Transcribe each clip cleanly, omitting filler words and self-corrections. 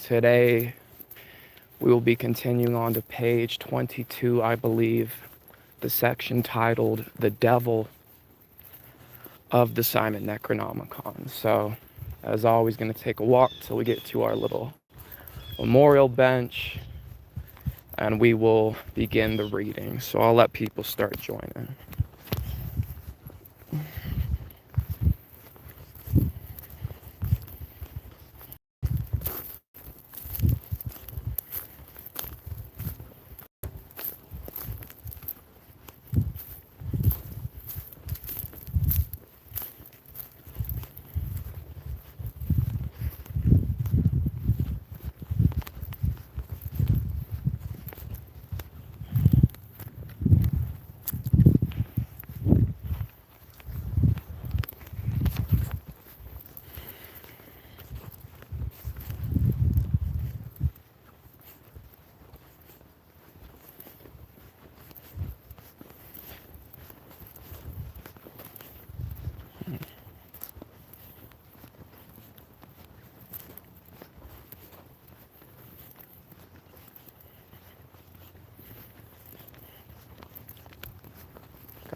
Today we will be continuing on to page 22, I believe, the section titled The Devil of the Simon Necronomicon. So, as always, going to take a walk till we get to our little memorial bench, and we will begin the reading. So I'll let people start joining.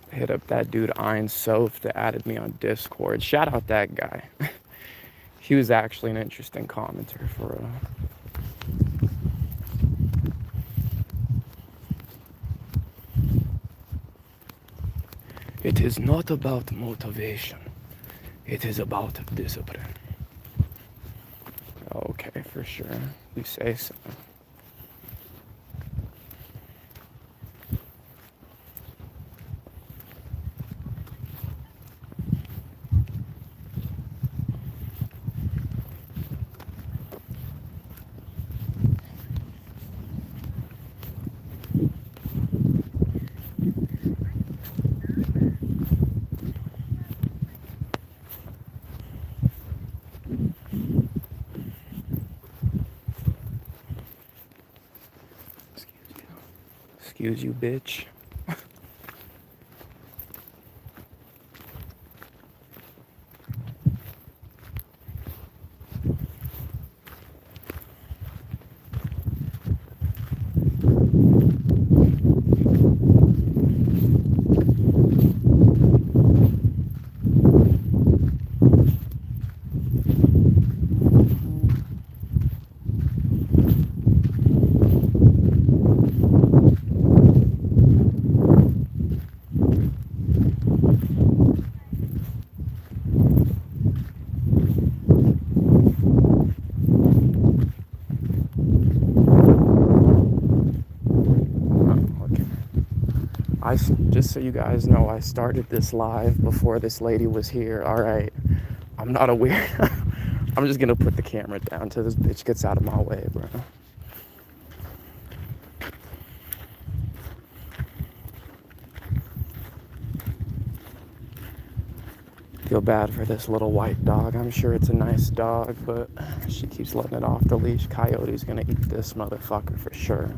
Hit up that dude Ein Soph that added me on Discord. Shout out that guy. He was actually an interesting commenter for It is not about motivation. It is about discipline. Okay, for sure. You say so. Excuse you, bitch. Just so you guys know, I started this live before this lady was here. Alright, I'm not a weird. I'm just gonna put the camera down till this bitch gets out of my way, bro. Feel bad for this little white dog. I'm sure it's a nice dog, but she keeps letting it off the leash. Coyote's gonna eat this motherfucker for sure.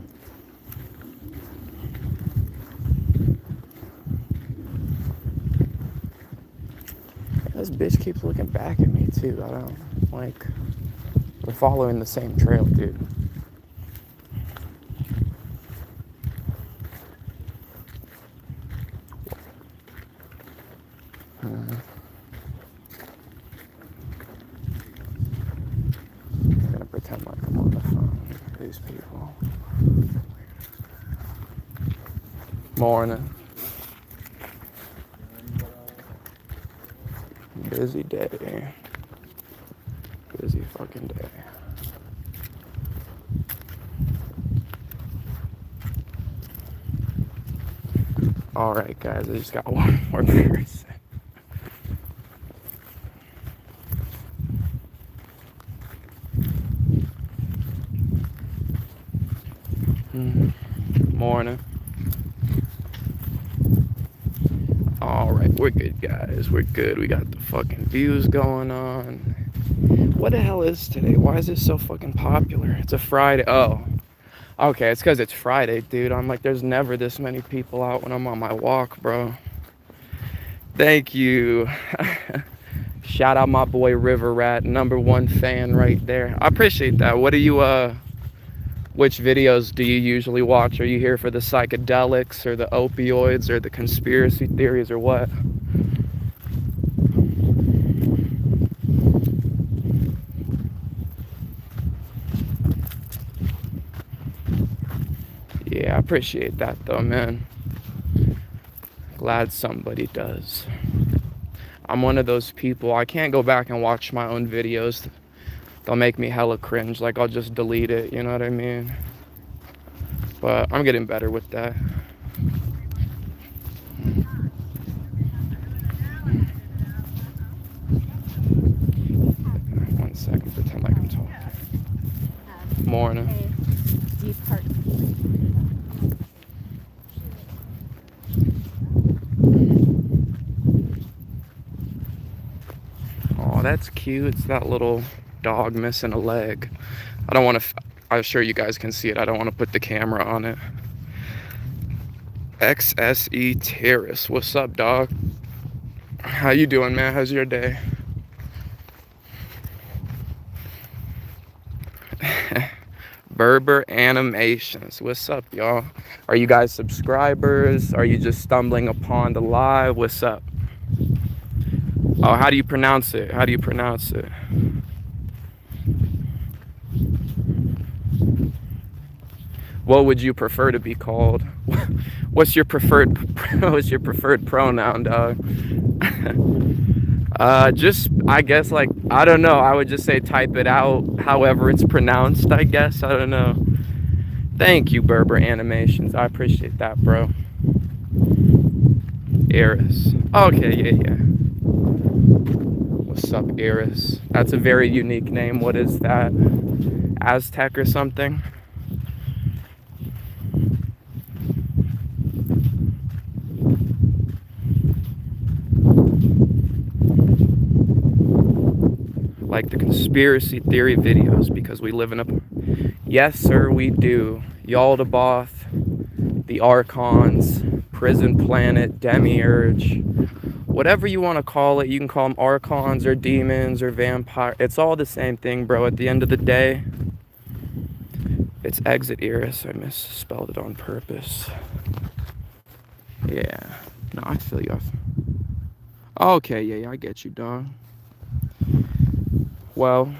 This bitch keeps looking back at me too. I don't like. We're following the same trail, dude. I'm gonna pretend like I'm on the phone with these people. Morning. Busy day. Busy fucking day. Alright, guys, I just got one more person. Morning. Alright, we're good, guys. We're good. We got the fucking views going on. What the hell is today? Why is this so fucking popular? It's a Friday. Oh. Okay, it's because it's Friday, dude. I'm like, there's never this many people out when I'm on my walk, bro. Thank you. Shout out my boy River Rat, #1 fan right there. I appreciate that. What do you which videos do you usually watch? Are you here for the psychedelics or the opioids or the conspiracy theories or what? Yeah, I appreciate that though, man. Glad somebody does. I'm one of those people, I can't go back and watch my own videos. They'll make me hella cringe, like I'll just delete it, you know what I mean? But I'm getting better with that. One second, pretend like I'm talking. Morning. Oh, that's cute. It's that little dog missing a leg. I don't want to, I'm sure you guys can see it. I don't want to put the camera on it. XSE Terrace. What's up, dog? How you doing, man? How's your day? Berber Animations. What's up, y'all? Are you guys subscribers? Are you just stumbling upon the live? What's up? Oh, how do you pronounce it? How do you pronounce it? What would you prefer to be called? What's your preferred pronoun, dog? Just, I guess, like, I don't know. I would just say type it out however it's pronounced, I guess. I don't know. Thank you, Berber Animations. I appreciate that, bro. Eris. Okay, yeah. What's up, Eris? That's a very unique name. What is that? Aztec or something? Like the conspiracy theory videos, because we live in a... Yes, sir, we do. Yaldabaoth, the Archons, Prison Planet, Demiurge, whatever you want to call it. You can call them Archons or demons or vampire. It's all the same thing, bro. At the end of the day, it's Exit Iris. I misspelled it on purpose. Yeah. No, I feel you. Okay, yeah, I get you, dog. Well,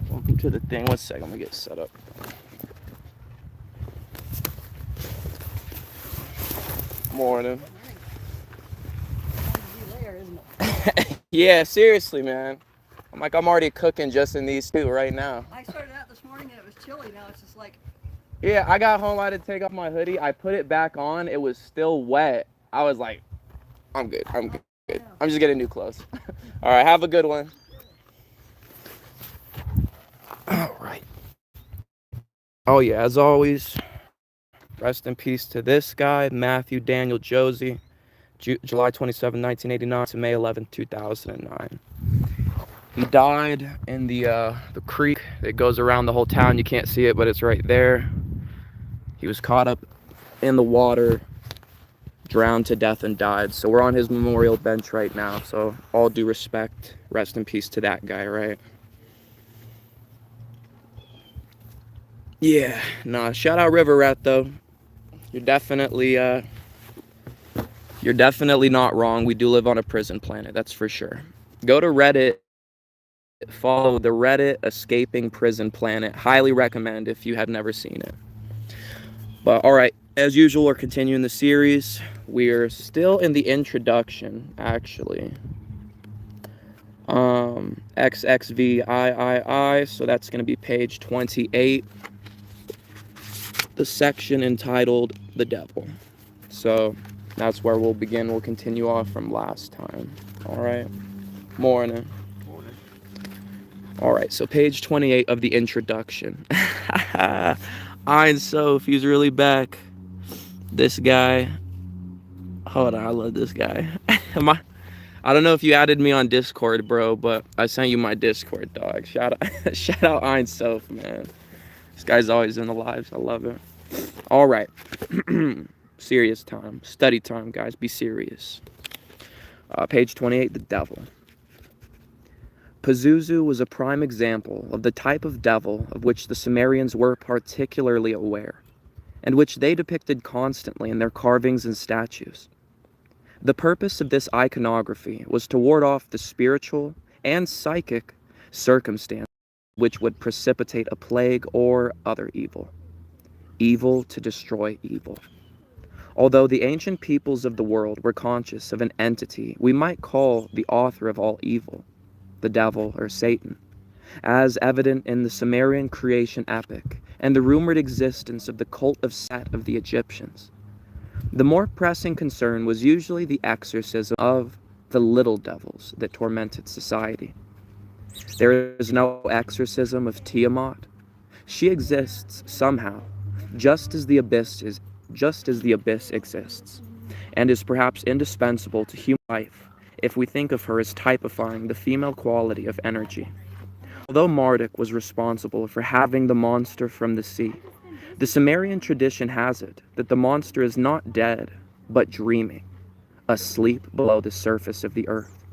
welcome to the thing. 1 second, let me get set up. Morning. Yeah, seriously, man. I'm already cooking just in these two right now. I started out this morning and it was chilly. Now it's just like... Yeah, I got home, I had to take off my hoodie. I put it back on. It was still wet. I was like, I'm good. I'm just getting new clothes. All right, have a good one. All right. Oh, yeah, as always, rest in peace to this guy, Matthew Daniel Josie, July 27, 1989 to May 11, 2009. He died in the creek that goes around the whole town. You can't see it, but it's right there. He was caught up in the water, drowned to death, and died. So we're on his memorial bench right now. So all due respect, rest in peace to that guy, right? Yeah, nah, shout out River Rat though. You're definitely not wrong. We do live on a prison planet, that's for sure. Go to Reddit, follow the Reddit Escaping Prison Planet. Highly recommend if you have never seen it. But all right, as usual, we're continuing the series. We're still in the introduction, actually. XXVIII, so that's going to be page 28. The section entitled The Devil. So that's where we'll begin. We'll continue off from last time. All right. Morning. All right, so page 28 of the introduction. Ein Sof, he's really back. This guy. Hold on, I love this guy. I don't know if you added me on Discord, bro, but I sent you my Discord, dog. Shout out Ein Sof, man. This guy's always in the lives. I love it. All right. Serious time. Study time, guys. Be serious. Page 28, The Devil. Pazuzu was a prime example of the type of devil of which the Sumerians were particularly aware, and which they depicted constantly in their carvings and statues. The purpose of this iconography was to ward off the spiritual and psychic circumstances which would precipitate a plague or other evil. Evil to destroy evil. Although the ancient peoples of the world were conscious of an entity we might call the author of all evil, the devil or Satan, as evident in the Sumerian creation epic and the rumored existence of the cult of Set of the Egyptians, the more pressing concern was usually the exorcism of the little devils that tormented society. There is no exorcism of Tiamat. She exists somehow, just as the abyss exists, and is perhaps indispensable to human life if we think of her as typifying the female quality of energy. Although Marduk was responsible for having the monster from the sea, the Sumerian tradition has it that the monster is not dead, but dreaming, asleep below the surface of the earth.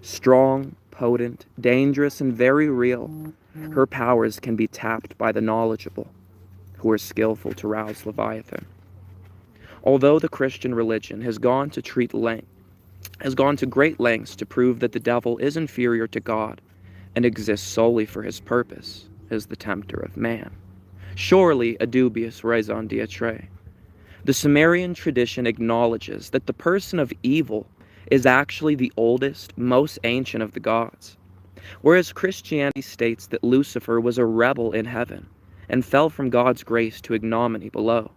Strong, potent, dangerous, and very real, her powers can be tapped by the knowledgeable, who are skillful to rouse Leviathan. Although the Christian religion has gone to great lengths to prove that the devil is inferior to God and exists solely for his purpose as the tempter of man, surely a dubious raison d'etre. The Sumerian tradition acknowledges that the person of evil is actually the oldest, most ancient of the gods, whereas Christianity states that Lucifer was a rebel in heaven and fell from God's grace to ignominy below.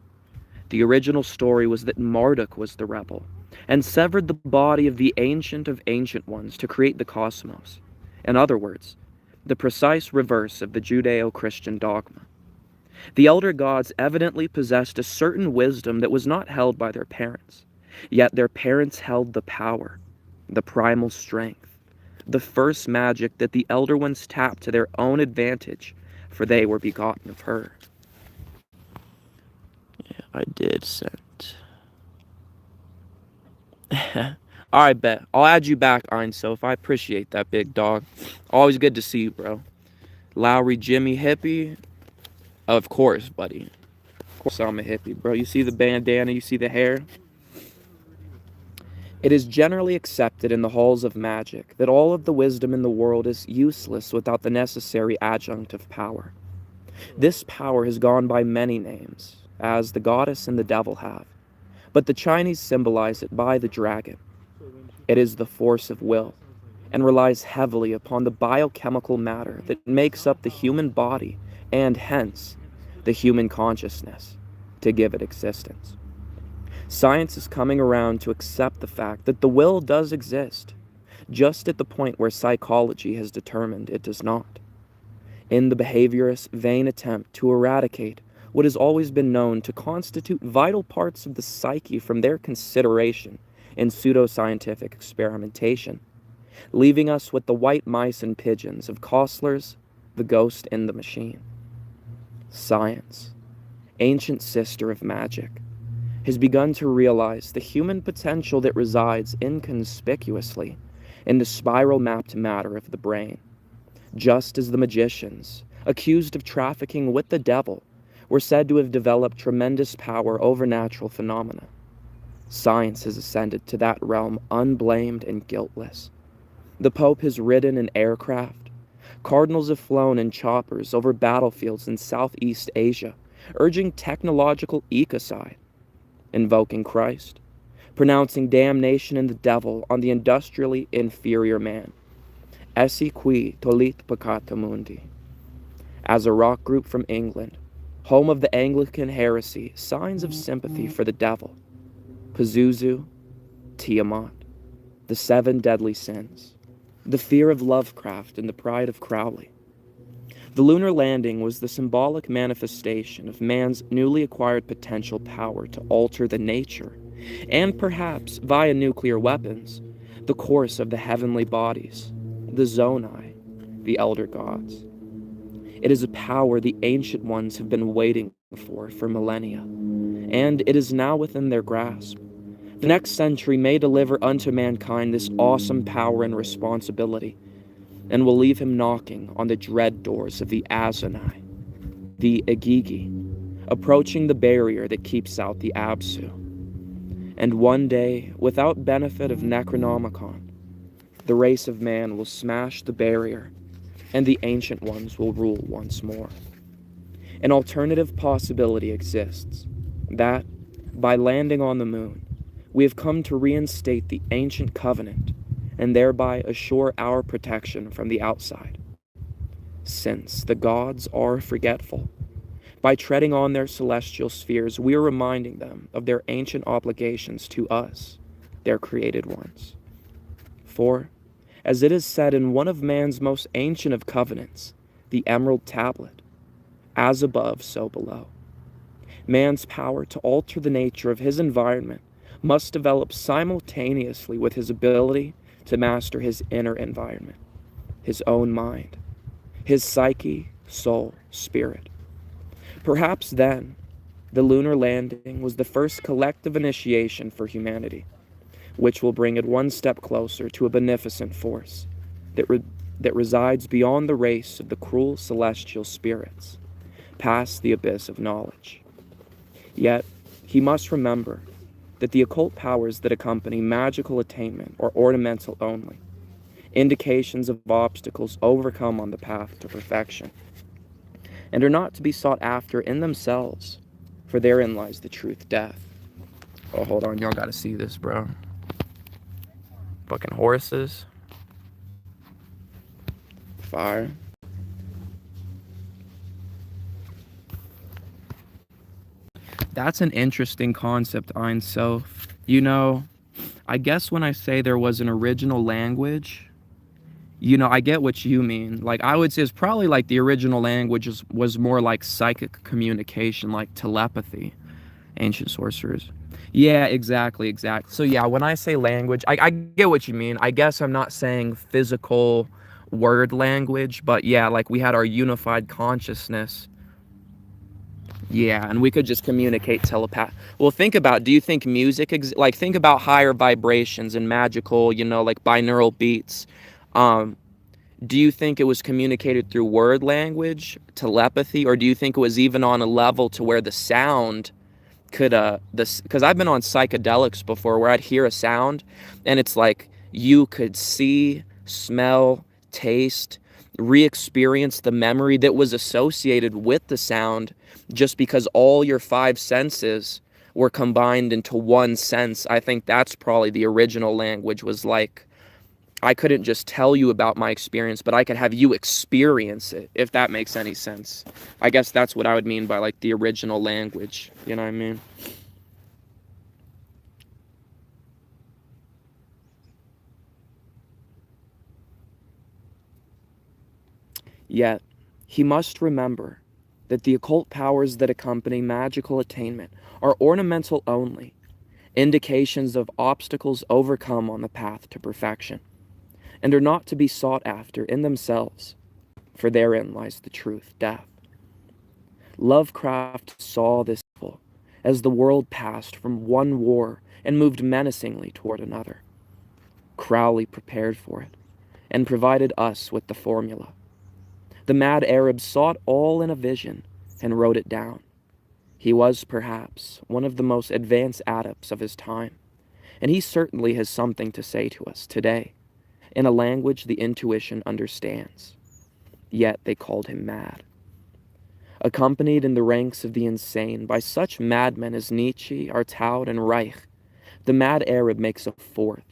The original story was that Marduk was the rebel and severed the body of the ancient of ancient ones to create the cosmos. In other words, the precise reverse of the Judeo-Christian dogma. The elder gods evidently possessed a certain wisdom that was not held by their parents, yet their parents held the power, the primal strength, the first magic that the elder ones tapped to their own advantage, for they were begotten of her. Yeah, I did send. I bet. I'll add you back, Einsof. I appreciate that, big dog. Always good to see you, bro. Lowry Jimmy Hippie. Of course, buddy. Of course I'm a hippie, bro. You see the bandana, you see the hair? It is generally accepted in the halls of magic that all of the wisdom in the world is useless without the necessary adjunct of power. This power has gone by many names, as the goddess and the devil have, but the Chinese symbolize it by the dragon. It is the force of will, and relies heavily upon the biochemical matter that makes up the human body and hence the human consciousness to give it existence. Science is coming around to accept the fact that the will does exist, just at the point where psychology has determined it does not. In the behaviorist, vain attempt to eradicate what has always been known to constitute vital parts of the psyche from their consideration in pseudoscientific experimentation, leaving us with the white mice and pigeons of Kostler's The Ghost in the Machine. Science, ancient sister of magic, has begun to realize the human potential that resides inconspicuously in the spiral-mapped matter of the brain, just as the magicians, accused of trafficking with the devil, were said to have developed tremendous power over natural phenomena. Science has ascended to that realm unblamed and guiltless. The Pope has ridden in aircraft. Cardinals have flown in choppers over battlefields in Southeast Asia, urging technological ecocide, invoking Christ, pronouncing damnation and the devil on the industrially inferior man. Esse qui tolit peccata mundi. As a rock group from England, home of the Anglican heresy, signs of sympathy for the devil. Pazuzu, Tiamat, the 7 deadly sins, the fear of Lovecraft and the pride of Crowley. The lunar landing was the symbolic manifestation of man's newly acquired potential power to alter the nature, and perhaps, via nuclear weapons, the course of the heavenly bodies, the Zonai, the elder gods. It is a power the ancient ones have been waiting for millennia, and it is now within their grasp. The next century may deliver unto mankind this awesome power and responsibility, and will leave him knocking on the dread doors of the Azanai, the Igigi, approaching the barrier that keeps out the Absu. And one day, without benefit of Necronomicon, the race of man will smash the barrier, and the Ancient Ones will rule once more. An alternative possibility exists, that, by landing on the moon, we have come to reinstate the ancient covenant, and thereby assure our protection from the outside. Since the gods are forgetful, by treading on their celestial spheres, we are reminding them of their ancient obligations to us, their created ones. For, as it is said in one of man's most ancient of covenants, the Emerald Tablet, as above, so below. Man's power to alter the nature of his environment must develop simultaneously with his ability to master his inner environment, his own mind, his psyche, soul, spirit. Perhaps then, the lunar landing was the first collective initiation for humanity, which will bring it one step closer to a beneficent force that resides beyond the race of the cruel celestial spirits, past the abyss of knowledge. Yet, he must remember that the occult powers that accompany magical attainment are ornamental only, indications of obstacles overcome on the path to perfection, and are not to be sought after in themselves, for therein lies the truth death. Oh, hold on, y'all gotta see this, bro. Fucking horses. Fire. That's an interesting concept, Ein Sof. You know, I guess when I say there was an original language, you know, I get what you mean. Like, I would say it's probably like the original language was more like psychic communication, like telepathy, ancient sorcerers. Yeah, exactly. So yeah, when I say language, I get what you mean. I guess I'm not saying physical word language, but yeah, like we had our unified consciousness. Yeah, and we could just communicate Well, think about, do you think music, like think about higher vibrations and magical, you know, like binaural beats. Do you think it was communicated through word language, telepathy, or do you think it was even on a level to where the sound could, because I've been on psychedelics before where I'd hear a sound and it's like you could see, smell, taste, re-experience the memory that was associated with the sound just because all your five senses were combined into one sense. I think that's probably the original language, was like, I couldn't just tell you about my experience, but I could have you experience it, if that makes any sense. I guess that's what I would mean by like the original language, you know what I mean? Yet, he must remember that the occult powers that accompany magical attainment are ornamental only, indications of obstacles overcome on the path to perfection, and are not to be sought after in themselves, for therein lies the truth, death. Lovecraft saw this as the world passed from one war and moved menacingly toward another. Crowley prepared for it, and provided us with the formula. The mad Arab saw it all in a vision and wrote it down. He was, perhaps, one of the most advanced adepts of his time, and he certainly has something to say to us today, in a language the intuition understands. Yet they called him mad. Accompanied in the ranks of the insane by such madmen as Nietzsche, Artaud, and Reich, the mad Arab makes a fourth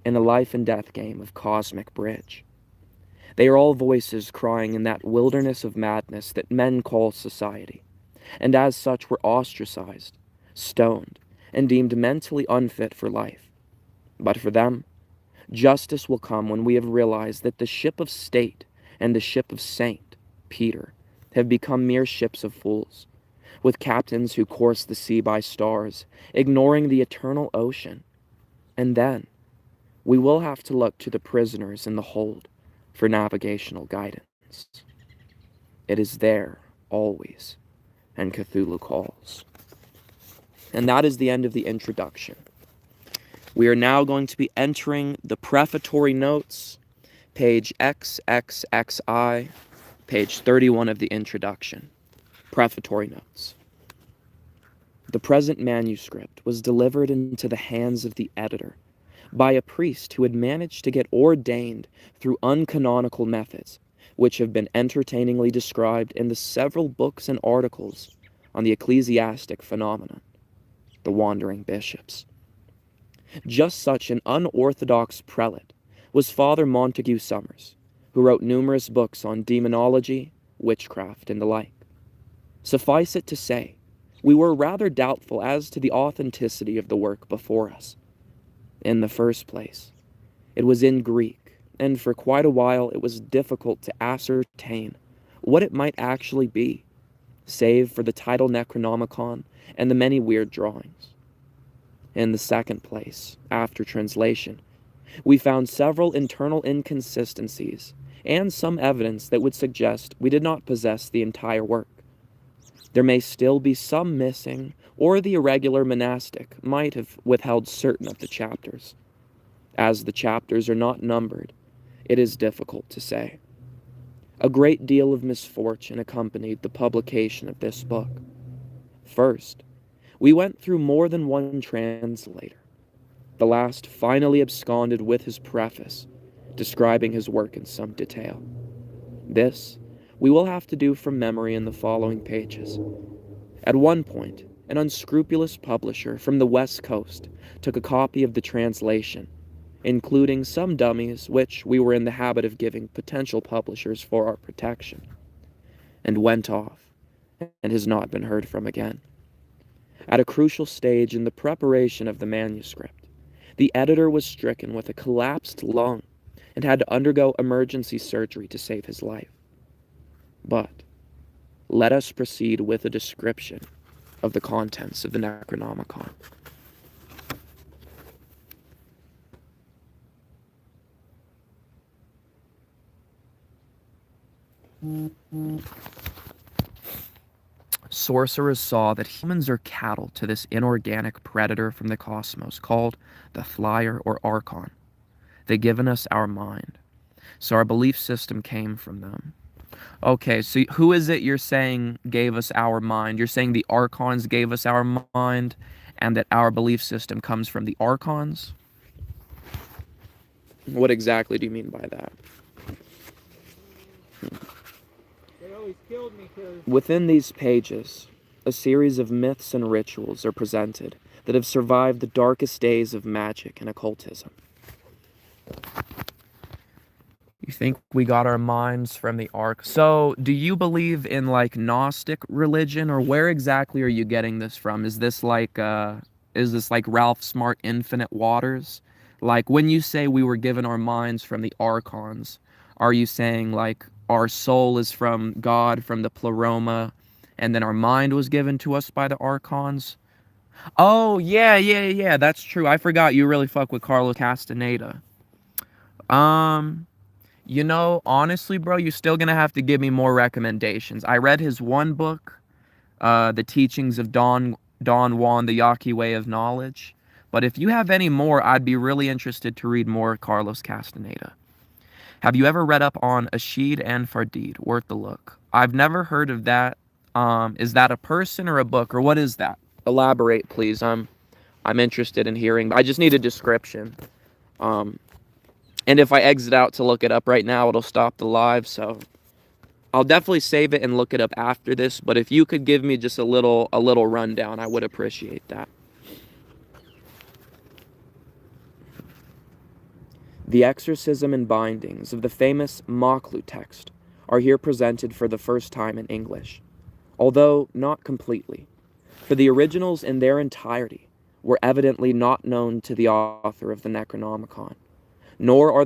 in the life and death game of cosmic bridge. They are all voices crying in that wilderness of madness that men call society, and as such were ostracized, stoned, and deemed mentally unfit for life. But for them, justice will come when we have realized that the ship of state and the ship of Saint Peter have become mere ships of fools, with captains who course the sea by stars, ignoring the eternal ocean. And then, we will have to look to the prisoners in the hold for navigational guidance. It is there, always, and Cthulhu calls. And that is the end of the introduction. We are now going to be entering the prefatory notes, Page XXXI, page 31 of the introduction. Prefatory notes. The present manuscript was delivered into the hands of the editor by a priest who had managed to get ordained through uncanonical methods, which have been entertainingly described in the several books and articles on the ecclesiastic phenomenon, the wandering bishops. Just such an unorthodox prelate was Father Montague Summers, who wrote numerous books on demonology, witchcraft, and the like. Suffice it to say, we were rather doubtful as to the authenticity of the work before us. In the first place, it was in Greek, and for quite a while it was difficult to ascertain what it might actually be, save for the title Necronomicon and the many weird drawings. In the second place, after translation, we found several internal inconsistencies and some evidence that would suggest we did not possess the entire work. There may still be some missing, or the irregular monastic might have withheld certain of the chapters. As the chapters are not numbered, it is difficult to say. A great deal of misfortune accompanied the publication of this book. First, we went through more than one translator. The last finally absconded with his preface, describing his work in some detail. This we will have to do from memory in the following pages. At one point, an unscrupulous publisher from the West Coast took a copy of the translation, including some dummies which we were in the habit of giving potential publishers for our protection, and went off, and has not been heard from again. At a crucial stage in the preparation of the manuscript, the editor was stricken with a collapsed lung and had to undergo emergency surgery to save his life. But let us proceed with a description of the contents of the Necronomicon. Sorcerers saw that humans are cattle to this inorganic predator from the cosmos called the Flyer or Archon. They've given us our mind, so our belief system came from them. Okay, so who is it you're saying gave us our mind? You're saying the Archons gave us our mind, and that our belief system comes from the Archons? What exactly do you mean by that? They always killed me because... Within these pages, a series of myths and rituals are presented that have survived the darkest days of magic and occultism. You think we got our minds from the Ark? So, do you believe in, like, Gnostic religion, or where exactly are you getting this from? Is this like Ralph Smart Infinite Waters? Like, when you say we were given our minds from the Archons, are you saying, like, our soul is from God, from the Pleroma, and then our mind was given to us by the Archons? Oh, yeah, that's true. I forgot you really fuck with Carlos Castaneda. You know, honestly, bro, you're still gonna have to give me more recommendations. I read his one book, The Teachings of Don Juan, The Yaqui Way of Knowledge. But if you have any more, I'd be really interested to read more Carlos Castaneda. Have you ever read up on Ashid and Fardid? Worth the look. I've never heard of that. Is that a person or a book, or what is that? Elaborate, please. I'm interested in hearing. I just need a description. And if I exit out to look it up right now, it'll stop the live, so I'll definitely save it and look it up after this, but if you could give me just a little rundown, I would appreciate that. The exorcism and bindings of the famous Maklu text are here presented for the first time in English, although not completely, for the originals in their entirety were evidently not known to the author of the Necronomicon, nor are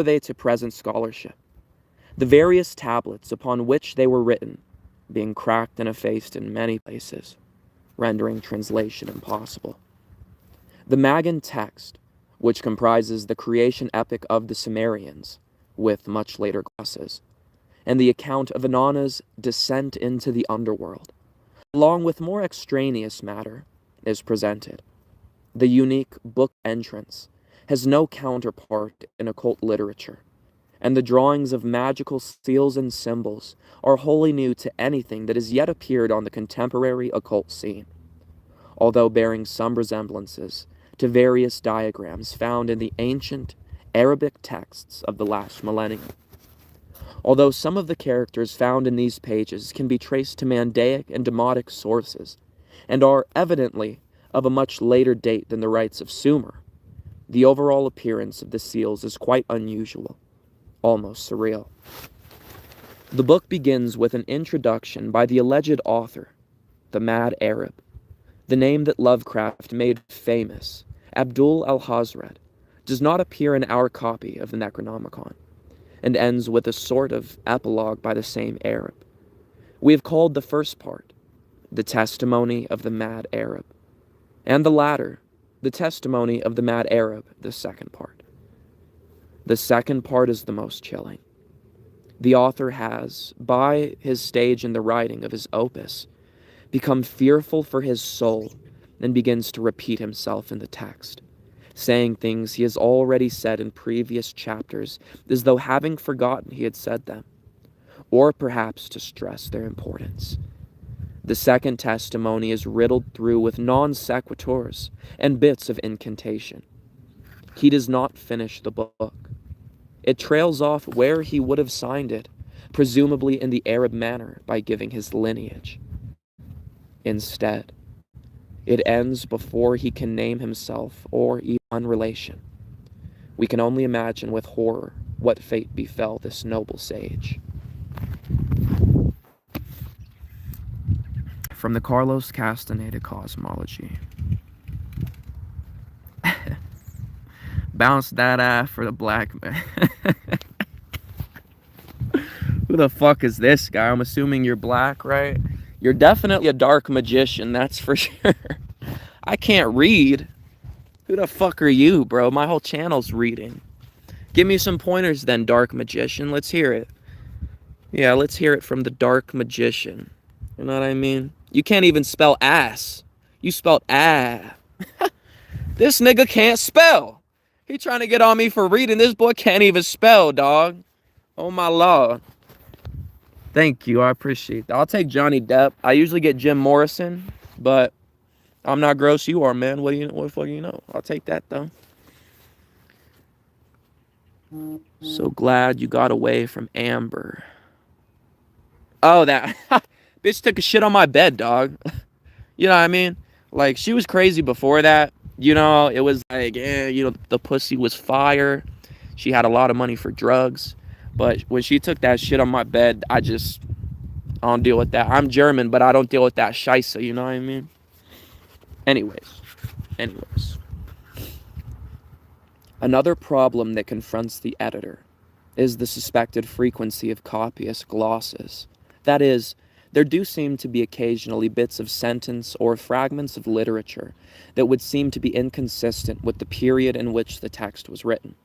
they to present scholarship. The various tablets upon which they were written being cracked and effaced in many places, rendering translation impossible. The Magan text, which comprises the creation epic of the Sumerians, with much later glosses, and the account of Inanna's descent into the underworld, along with more extraneous matter, is presented. The unique book entrance has no counterpart in occult literature, and the drawings of magical seals and symbols are wholly new to anything that has yet appeared on the contemporary occult scene, although bearing some resemblances to various diagrams found in the ancient Arabic texts of the last millennium. Although some of the characters found in these pages can be traced to Mandaic and Demotic sources, and are evidently of a much later date than the rites of Sumer, the overall appearance of the seals is quite unusual, almost surreal. The book begins with an introduction by the alleged author, the Mad Arab, the name that Lovecraft made famous. Abdul al-Hazred does not appear in our copy of the Necronomicon, and ends with a sort of epilogue by the same Arab. We have called the first part, the testimony of the Mad Arab, and the latter, the testimony of the Mad Arab, the second part. The second part is the most chilling. The author has, by his stage in the writing of his opus, become fearful for his soul and begins to repeat himself in the text, saying things he has already said in previous chapters as though having forgotten he had said them, or perhaps to stress their importance. The second testimony is riddled through with non sequiturs and bits of incantation. He does not finish the book. It trails off where he would have signed it, presumably in the Arab manner by giving his lineage. Instead, it ends before he can name himself or even relation. We can only imagine with horror what fate befell this noble sage. From the Carlos Castaneda Cosmology. Bounce that ass for the black man. Who the fuck is this guy? I'm assuming you're black, right? You're definitely a dark magician, that's for sure. I can't read. Who the fuck are you, bro? My whole channel's reading. Give me some pointers then, dark magician. Let's hear it. Yeah, let's hear it from the dark magician. You know what I mean? You can't even spell ass. You spelled ah. This nigga can't spell. He trying to get on me for reading. This boy can't even spell, dog. Oh my lord. Thank you, I appreciate that. I'll take Johnny Depp. I usually get Jim Morrison, but I'm not gross, you are, man. What the fuck do you know? I'll take that, though. So glad you got away from Amber. Oh, that bitch took a shit on my bed, dog. You know what I mean? Like, she was crazy before that. You know, it was like, the pussy was fire. She had a lot of money for drugs. But when she took that shit on my bed, I don't deal with that. I'm German, but I don't deal with that scheisse, you know what I mean? Anyways. Another problem that confronts the editor is the suspected frequency of copyist glosses. That is, there do seem to be occasionally bits of sentence or fragments of literature that would seem to be inconsistent with the period in which the text was written.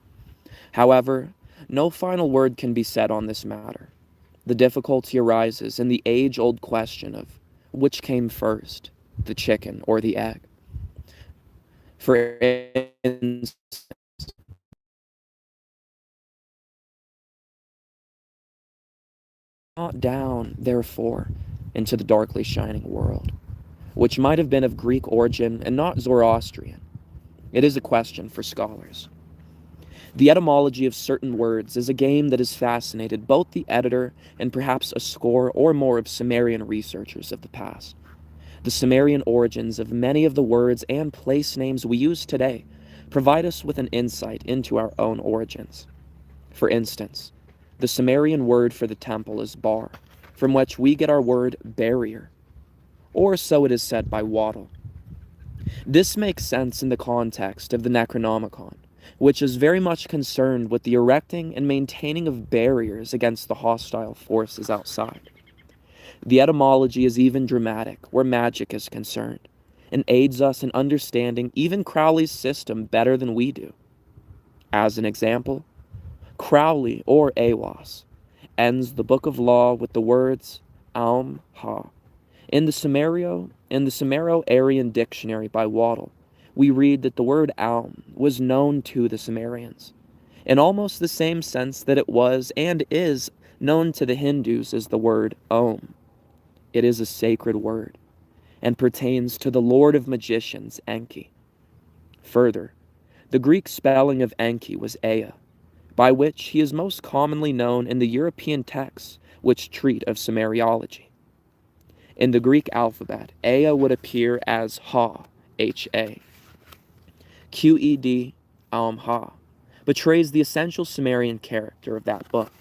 However, no final word can be said on this matter. The difficulty arises in the age-old question of which came first, the chicken or the egg. For instance, not down, therefore, into the darkly shining world, which might have been of Greek origin and not Zoroastrian. It is a question for scholars. The etymology of certain words is a game that has fascinated both the editor and perhaps a score or more of Sumerian researchers of the past. The Sumerian origins of many of the words and place names we use today provide us with an insight into our own origins. For instance, the Sumerian word for the temple is bar, from which we get our word barrier, or so it is said by Waddle. This makes sense in the context of the Necronomicon, which is very much concerned with the erecting and maintaining of barriers against the hostile forces outside. The etymology is even dramatic where magic is concerned, and aids us in understanding even Crowley's system better than we do. As an example, Crowley, or Awas, ends the Book of Law with the words Aum Ha. In the Sumero-Aryan dictionary by Waddle, we read that the word Aum was known to the Sumerians, in almost the same sense that it was and is known to the Hindus as the word Om. It is a sacred word and pertains to the Lord of Magicians, Enki. Further, the Greek spelling of Enki was Ea, by which he is most commonly known in the European texts which treat of Sumeriology. In the Greek alphabet, Ea would appear as Ha, H-A. Qed, Ha, betrays the essential Sumerian character of that book.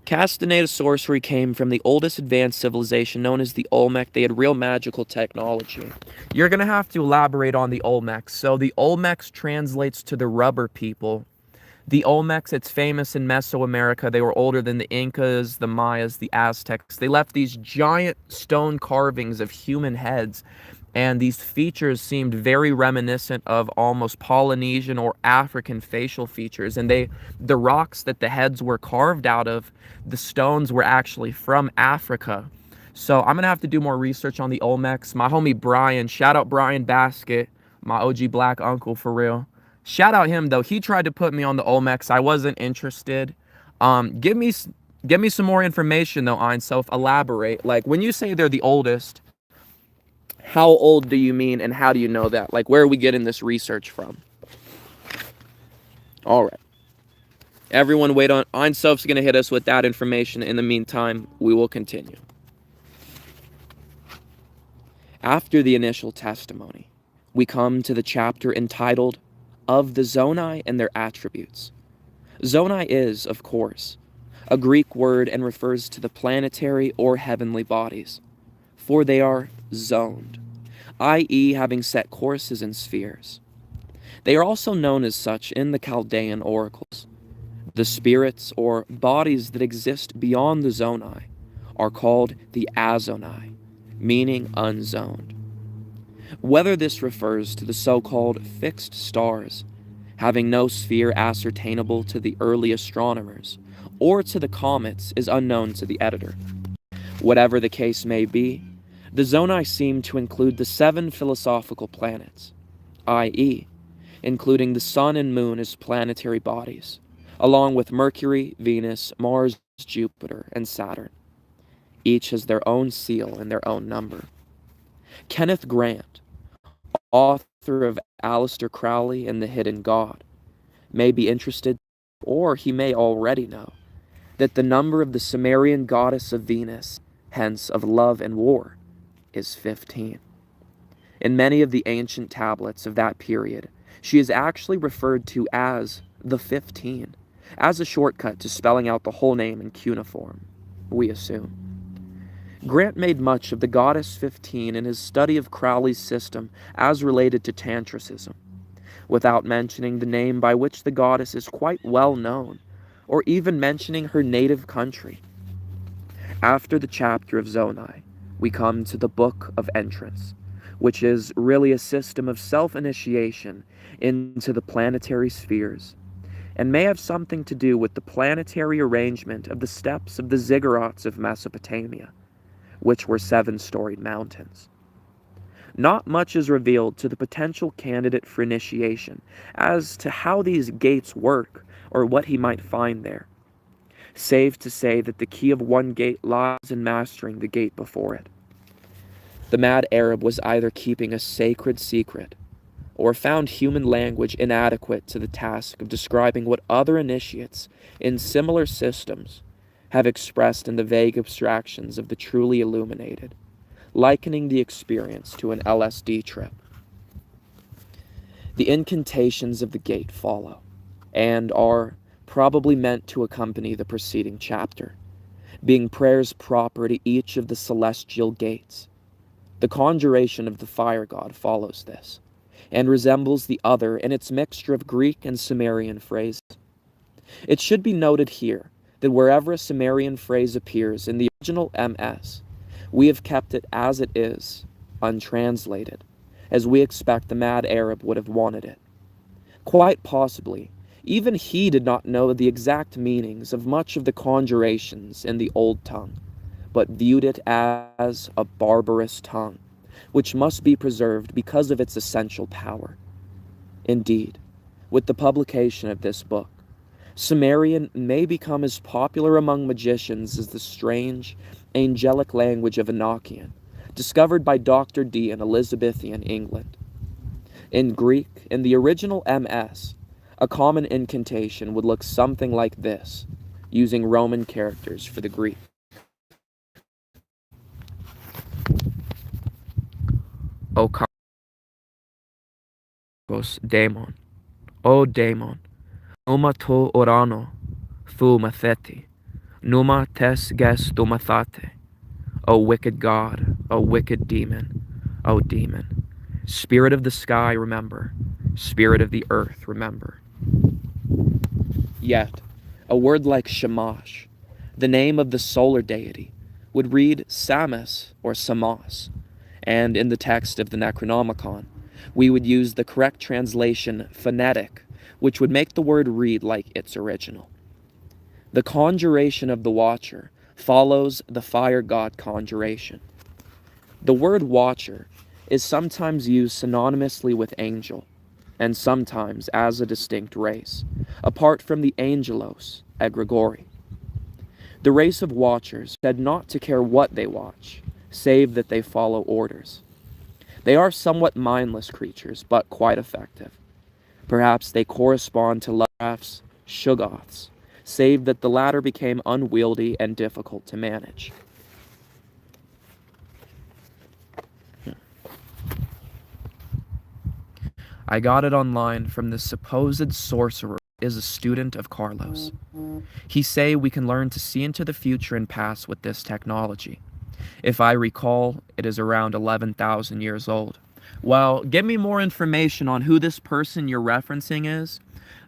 Castaneda sorcery came from the oldest advanced civilization known as the Olmec. They had real magical technology. You're going to have to elaborate on the Olmecs. So the Olmecs translates to the rubber people. The Olmecs, it's famous in Mesoamerica. They were older than the Incas, the Mayas, the Aztecs. They left these giant stone carvings of human heads, and these features seemed very reminiscent of almost Polynesian or African facial features. And the rocks that the heads were carved out of, the stones were actually from Africa. So I'm going to have to do more research on the Olmecs. My homie Brian, shout out Brian Basket, my OG black uncle for real. Shout out him, though. He tried to put me on the Olmecs. I wasn't interested. Give me some more information, though, Einself. Elaborate. Like, when you say they're the oldest, how old do you mean, and how do you know that? Like, where are we getting this research from? All right. Everyone wait on. Einself's going to hit us with that information. In the meantime, we will continue. After the initial testimony, we come to the chapter entitled Of the Zonai and Their Attributes. Zonai is, of course, a Greek word and refers to the planetary or heavenly bodies, for they are zoned, i.e. having set courses in spheres. They are also known as such in the Chaldean oracles. The spirits or bodies that exist beyond the zonai are called the azonai, meaning unzoned. Whether this refers to the so-called fixed stars, having no sphere ascertainable to the early astronomers, or to the comets is unknown to the editor. Whatever the case may be, the zonai seem to include the 7 philosophical planets, i.e., including the Sun and Moon as planetary bodies, along with Mercury, Venus, Mars, Jupiter, and Saturn. Each has their own seal and their own number. Kenneth Grant, author of Aleister Crowley and the Hidden God, may be interested, or he may already know, that the number of the Sumerian goddess of Venus, hence of love and war, is 15. In many of the ancient tablets of that period, she is actually referred to as the 15, as a shortcut to spelling out the whole name in cuneiform, we assume. Grant made much of the goddess 15 in his study of Crowley's system as related to Tantricism, without mentioning the name by which the goddess is quite well known, or even mentioning her native country. After the chapter of Zonai, we come to the Book of Entrance, which is really a system of self-initiation into the planetary spheres, and may have something to do with the planetary arrangement of the steps of the ziggurats of Mesopotamia, which were 7-storied mountains. Not much is revealed to the potential candidate for initiation as to how these gates work or what he might find there, save to say that the key of one gate lies in mastering the gate before it. The mad Arab was either keeping a sacred secret or found human language inadequate to the task of describing what other initiates in similar systems have expressed in the vague abstractions of the truly illuminated, likening the experience to an LSD trip. The incantations of the gate follow, and are probably meant to accompany the preceding chapter, being prayers proper to each of the celestial gates. The conjuration of the fire god follows this, and resembles the other in its mixture of Greek and Sumerian phrases. It should be noted here that wherever a Sumerian phrase appears in the original MS, we have kept it as it is, untranslated, as we expect the mad Arab would have wanted it. Quite possibly, even he did not know the exact meanings of much of the conjurations in the old tongue, but viewed it as a barbarous tongue, which must be preserved because of its essential power. Indeed, with the publication of this book, Sumerian may become as popular among magicians as the strange, angelic language of Enochian, discovered by Dr. Dee in Elizabethan England. In Greek, in the original MS, a common incantation would look something like this, using Roman characters for the Greek. O daemon, O daemon, numa to orano, thu matheti, numa tes ges domathate, O wicked god, O wicked demon, O demon. Spirit of the sky, remember. Spirit of the earth, remember. Yet, a word like Shamash, the name of the solar deity, would read Samas or Samos, and in the text of the Necronomicon, we would use the correct translation phonetic, which would make the word read like its original. The conjuration of the Watcher follows the fire god conjuration. The word Watcher is sometimes used synonymously with angel, and sometimes as a distinct race, apart from the angelos, egregori. The race of Watchers said not to care what they watch, save that they follow orders. They are somewhat mindless creatures, but quite effective. Perhaps they correspond to Lovecraft's Shoggoths, save that the latter became unwieldy and difficult to manage. I got it online from the supposed sorcerer who is a student of Carlos. He say we can learn to see into the future and past with this technology. If I recall, it is around 11,000 years old. Well, give me more information on who this person you're referencing is.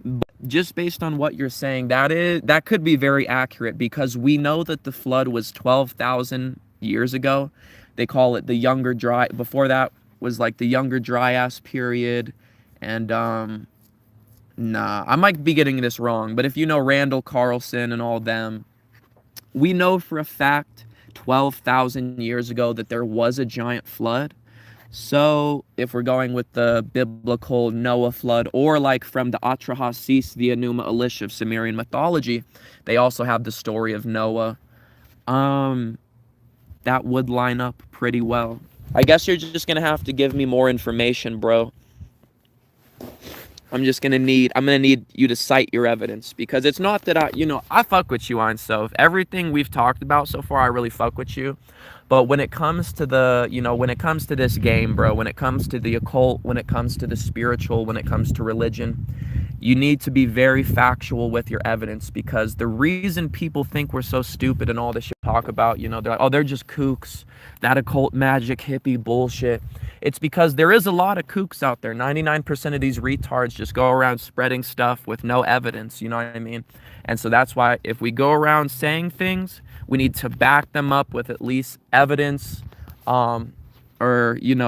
But just based on what you're saying, that could be very accurate, because we know that the flood was 12,000 years ago. They call it the Younger Dry. Before that was like the Younger Dryas period. And nah, I might be getting this wrong, but if you know Randall Carlson and all them, we know for a fact 12,000 years ago that there was a giant flood. So if we're going with the biblical Noah flood, or like from the Atrahasis, the Enuma Elish of Sumerian mythology, they also have the story of Noah. That would line up pretty well. I guess you're just gonna have to give me more information, bro. I'm gonna need you to cite your evidence, because it's not that I fuck with you, Einstove. Everything we've talked about so far, I really fuck with you. But when it comes to when it comes to this game, bro, when it comes to the occult, when it comes to the spiritual, when it comes to religion, you need to be very factual with your evidence, because the reason people think we're so stupid and all this shit talk about, they're like, oh, they're just kooks, that occult magic hippie bullshit. It's because there is a lot of kooks out there. 99% of these retards just go around spreading stuff with no evidence, you know what I mean? And so that's why if we go around saying things, we need to back them up with at least evidence, or,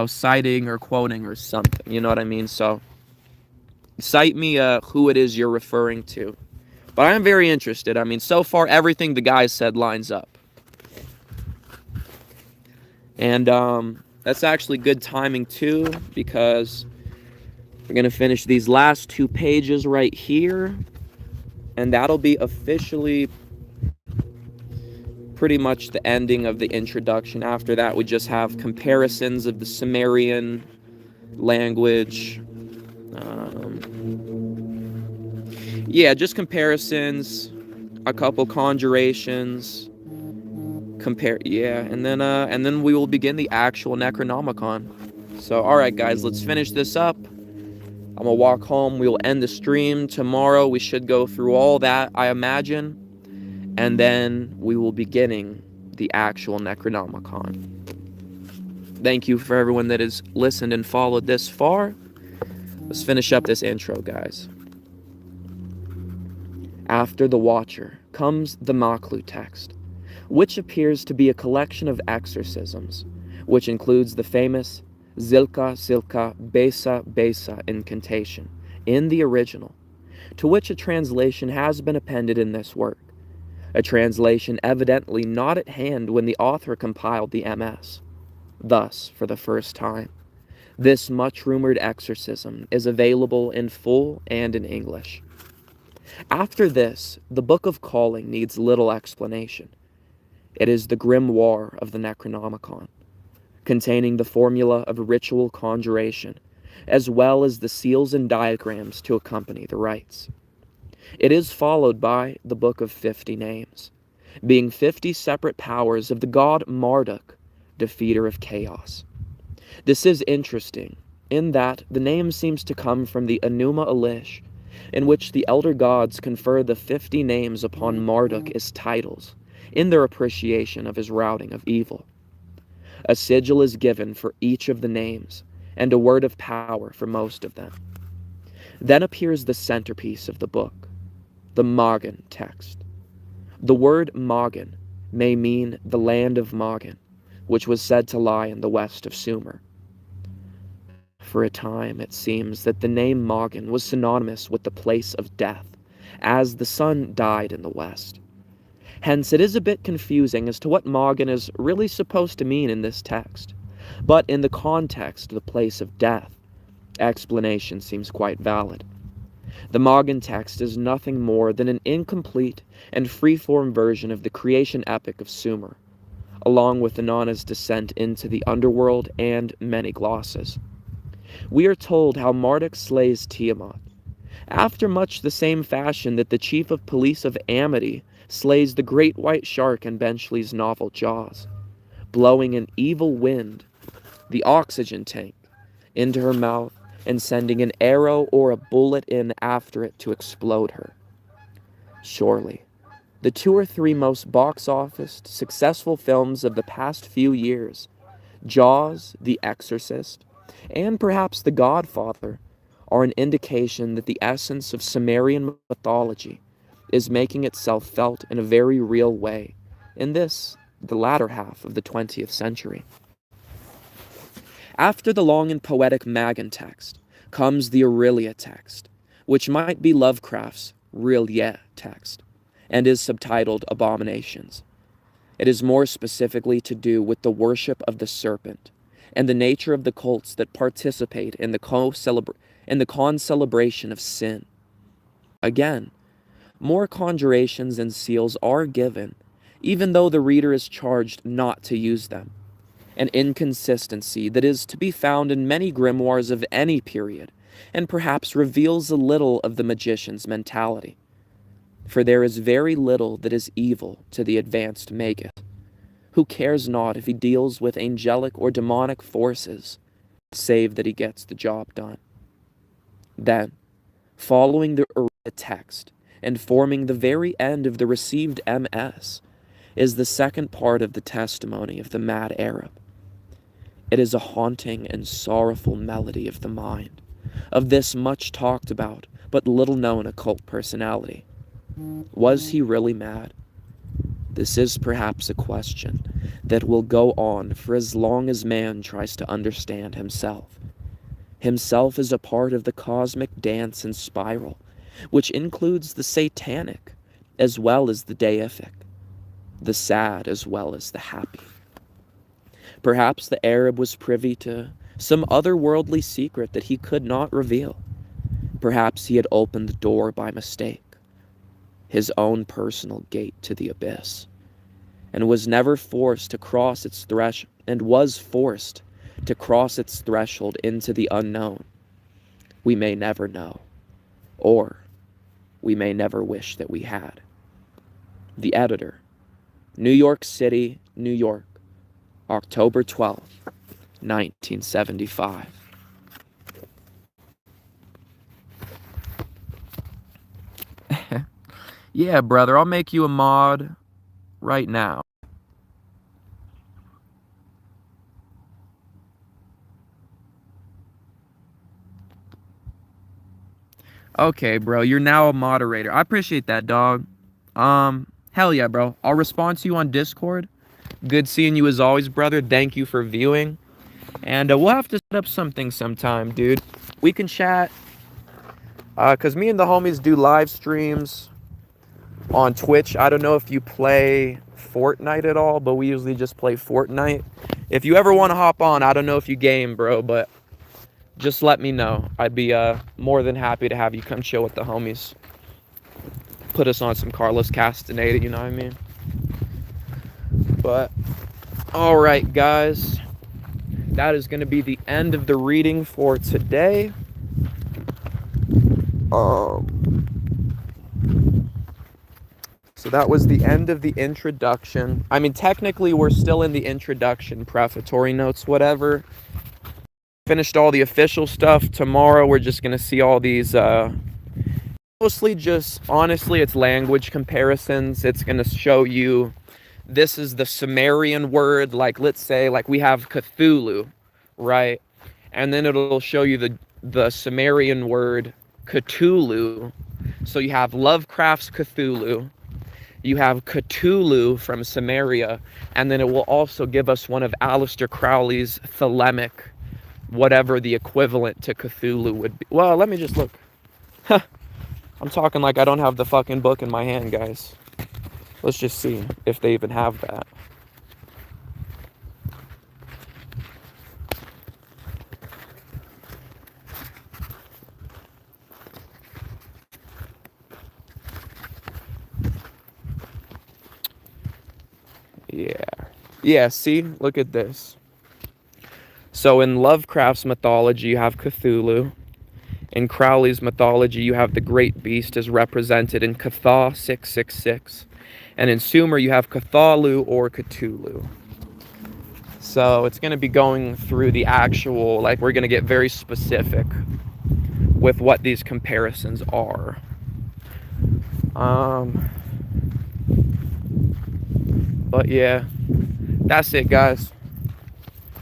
citing or quoting or something, you know what I mean? So cite me who it is you're referring to. But I am very interested. I mean, so far everything the guy said lines up. And that's actually good timing too, because we're going to finish these last 2 pages right here, and that'll be officially pretty much the ending of the introduction. After that, we just have comparisons of the Sumerian language. Yeah, just comparisons, a couple conjurations, and then we will begin the actual Necronomicon. So, all right, guys, let's finish this up. I'm gonna walk home. We will end the stream tomorrow. We should go through all that, I imagine, and then we will beginning the actual Necronomicon. Thank you for everyone that has listened and followed this far. Let's finish up this intro, guys. After the Watcher comes the Maklu text, which appears to be a collection of exorcisms, which includes the famous Zilka Silka Besa Besa incantation in the original, to which a translation has been appended in this work. a translation evidently not at hand when the author compiled the MS. Thus, for the first time, this much-rumored exorcism is available in full and in English. After this, the Book of Calling needs little explanation. It is the grimoire of the Necronomicon, containing the formula of ritual conjuration, as well as the seals and diagrams to accompany the rites. It is followed by the Book of 50 Names, being 50 separate powers of the god Marduk, defeater of chaos. This is interesting, in that the name seems to come from the Enuma Elish, in which the elder gods confer the 50 names upon Marduk as titles, in their appreciation of his routing of evil. A sigil is given for each of the names, and a word of power for most of them. Then appears the centerpiece of the book, the Magan text. The word Magan may mean the land of Magan, which was said to lie in the west of Sumer. For a time, it seems that the name Magan was synonymous with the place of death, as the sun died in the west. Hence, it is a bit confusing as to what Magan is really supposed to mean in this text. But in the context of the place of death, explanation seems quite valid. The Magan text is nothing more than an incomplete and free-form version of the creation epic of Sumer, along with Inanna's descent into the underworld and many glosses. We are told how Marduk slays Tiamat, after much the same fashion that the chief of police of Amity slays the great white shark in Benchley's novel Jaws, blowing an evil wind, the oxygen tank, into her mouth and sending an arrow or a bullet in after it to explode her. Surely, the 2 or 3 most box office successful films of the past few years, Jaws, The Exorcist, and perhaps The Godfather, are an indication that the essence of Sumerian mythology is making itself felt in a very real way in this, the latter half of the 20th century. After the long and poetic Magan text comes the Aurelia text, which might be Lovecraft's Rilye text, and is subtitled Abominations. It is more specifically to do with the worship of the serpent, and the nature of the cults that participate in the concelebration of sin. Again, more conjurations and seals are given, even though the reader is charged not to use them, an inconsistency that is to be found in many grimoires of any period, and perhaps reveals a little of the magician's mentality. For there is very little that is evil to the advanced Magus, who cares not if he deals with angelic or demonic forces, save that he gets the job done. Then, following the text, and forming the very end of the received MS, is the second part of the testimony of the mad Arab. It is a haunting and sorrowful melody of the mind, of this much talked about but little known occult personality. Was he really mad? This is perhaps a question that will go on for as long as man tries to understand himself. Himself is a part of the cosmic dance and spiral, which includes the satanic as well as the deific, the sad as well as the happy. Perhaps the Arab was privy to some otherworldly secret that he could not reveal. Perhaps he had opened the door by mistake, his own personal gate to the abyss, and was forced to cross its threshold into the unknown. We may never know, or we may never wish that we had. The editor, New York City, New York, October 12th, 1975. Yeah, brother, I'll make you a mod right now. Okay, bro, you're now a moderator. I appreciate that, dog. Hell yeah, bro. I'll respond to you on Discord. Good seeing you as always, brother. Thank you for viewing. And we'll have to set up something sometime, dude. We can chat. Because me and the homies do live streams on Twitch. I don't know if you play Fortnite at all, but we usually just play Fortnite. If you ever want to hop on, I don't know if you game, bro, but just let me know. I'd be more than happy to have you come chill with the homies. Put us on some Carlos Castaneda, you know what I mean? But, all right, guys. That is going to be the end of the reading for today. So that was the end of the introduction. I mean, technically, we're still in the introduction, prefatory notes, whatever. Finished all the official stuff. Tomorrow, we're just going to see all these, mostly just, honestly, it's language comparisons. It's going to show you, this is the Sumerian word. Like, let's say, like, we have Cthulhu, right? And then it'll show you the Sumerian word Cthulhu. So you have Lovecraft's Cthulhu. You have Cthulhu from Sumeria, and then it will also give us one of Aleister Crowley's Thelemic, whatever the equivalent to Cthulhu would be. Well, let me just look. I'm talking like I don't have the fucking book in my hand, guys. Let's just see if they even have that. Yeah, see? Look at this. So in Lovecraft's mythology, you have Cthulhu. In Crowley's mythology, you have the Great Beast as represented in Cthulhu 666. And in Sumer, you have Cthulhu or Cthulhu. So it's going to be going through the actual, like, we're going to get very specific with what these comparisons are. But yeah, that's it, guys.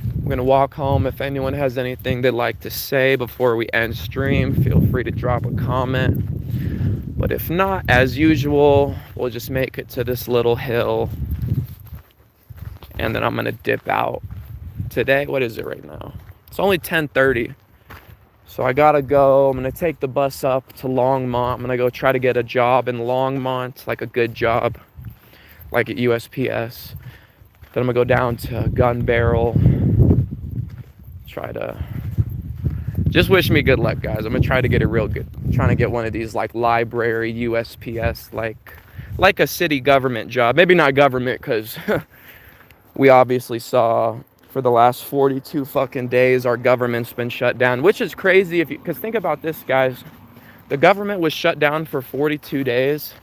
I'm going to walk home. If anyone has anything they'd like to say before we end stream, feel free to drop a comment. But if not, as usual, we'll just make it to this little hill. And then I'm going to dip out. Today, what is it right now? It's only 10:30. So I got to go. I'm going to take the bus up to Longmont. I'm going to go try to get a job in Longmont, like a good job, like at USPS. Then I'm going to go down to Gun Barrel. Try to just wish me good luck, guys. I'm gonna try to get it real good. I'm trying to get one of these like library USPS, like a city government job. Maybe not government, because we obviously saw for the last 42 fucking days our government's been shut down, which is crazy. If you, because think about this, guys, the government was shut down for 42 days.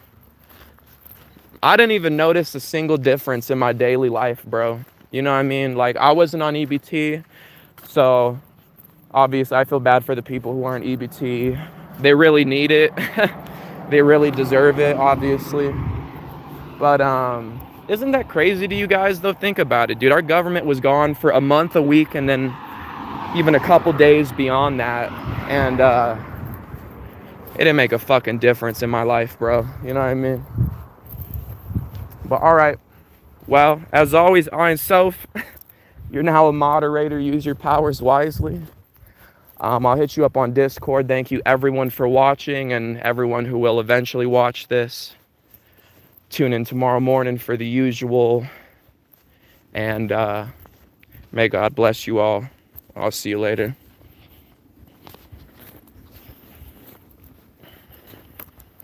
I didn't even notice a single difference in my daily life, bro. You know what I mean? Like, I wasn't on EBT. So, obviously, I feel bad for the people who aren't EBT. They really need it. They really deserve it, obviously. But, isn't that crazy to you guys, though? Think about it, dude. Our government was gone for a month, a week, and then even a couple days beyond that. And, it didn't make a fucking difference in my life, bro. You know what I mean? But, alright. Well, as always, Ein Sof. You're now a moderator. Use your powers wisely. I'll hit you up on Discord. Thank you, everyone, for watching, and everyone who will eventually watch this. Tune in tomorrow morning for the usual. And may God bless you all. I'll see you later.